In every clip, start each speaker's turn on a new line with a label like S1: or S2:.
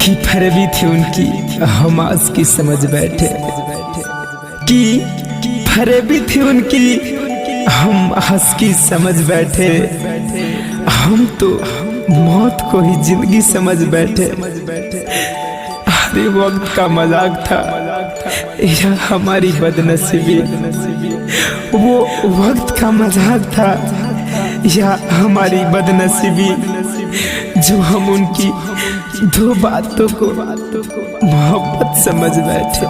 S1: कि फरवी थी उनकी हम आज की समझ बैठे, कि फरवी थी उनकी हम हंस की समझ बैठे। हम तो मौत को ही जिंदगी समझ बैठे। अरे वक्त का मजाक था या हमारी बदनसीबी, वो वक्त का मजाक था या हमारी बदनसीबी, जो हम उनकी दो बातों को मोहब्बत समझ बैठे।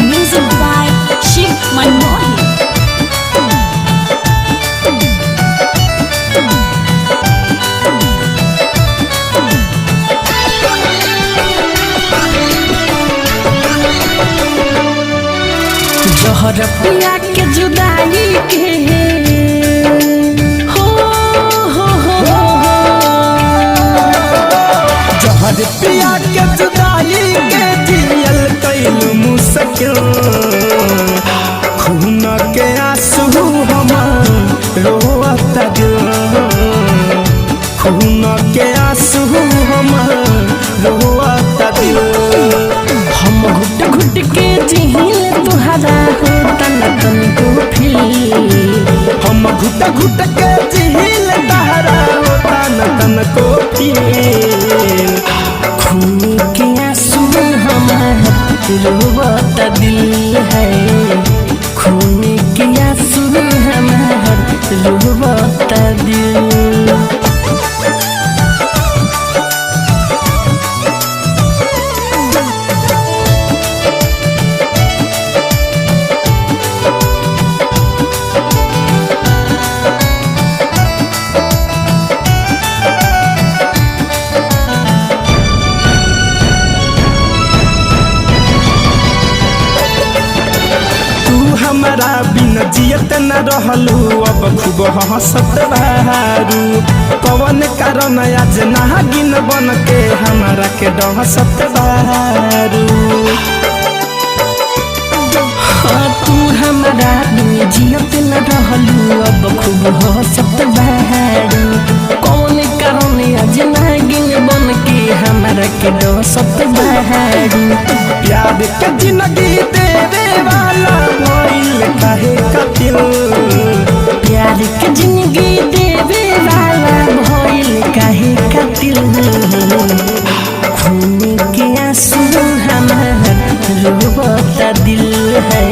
S2: Music by Shiv Manmohan. जहर पिया के जुदाई के हो
S1: जहर पिया के जुदाई के जियल कैलू मुश्किल, खून के आंसू हमार रोता दिल, खून के आंसू हमार रोता दिल।
S2: हम घुट घुट के जिहिल तुहरा हो तन तन को फील,
S1: हम घुट घुट के जिहिल तहरा होता न तन को फील।
S2: खून के आंसू हमार रोता दिल है, खून के आंसू हमार रोता दिल।
S1: हमारा बिना जियत न रहलू, अब खूब हंसत बहारू। कवन कारण आज नागिन बन के हमारा के डहसत बहारू।
S2: हाँ तू हमारा बिना जियत न रहलू, अब खूब हंसत बहारू। कौन कारण आज नागिन बन के हमारा के डहसत बहारू।
S1: प्यार के जिंदगी देवे वाला भइल काहे कातिल,
S2: प्यार के जिंदगी देवे वाला भइल काहे कातिल। खून के आंसू हमार रोता दिल है,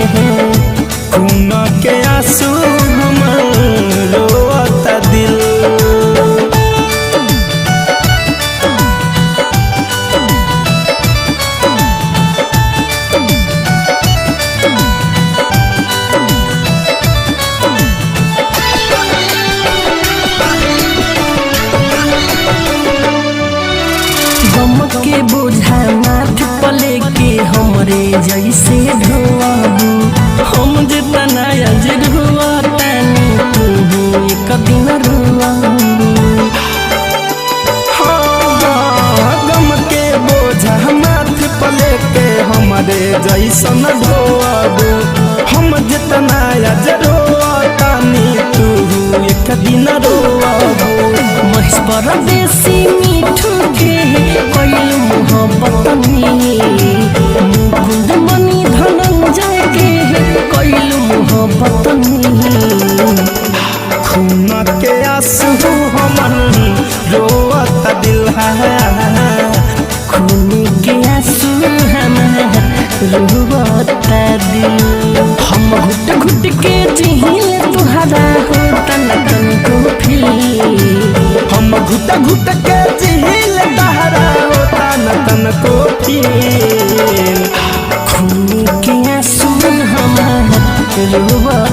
S1: खून के आंसू हमार रोता दिल।
S2: के बोझा माथ पले के हमरे जैसे ढोआबू, हम जितना आज रोतानी तू एक दिन रोआबू।
S1: गम के बोझा माथ पले के हमरे जैसन ढोआबू, हम जितना आज रोतानी तू एक दिन रोआबू।
S2: महेश परदेसी मिठू के कोइल मोहब्बत मुकुंद मणि धनंजय के कोइल मोहब्बत।
S1: खून के आंसू हमर रोता दिल है,
S2: खून के आंसू हमार रोता दिल। हम घुट घुट के जिहिल तुहरा हो तन तन को फील,
S1: हम घुट घुट के जिहिल तहरा होता न तन को फील।
S2: खून के आंसू हमार रोता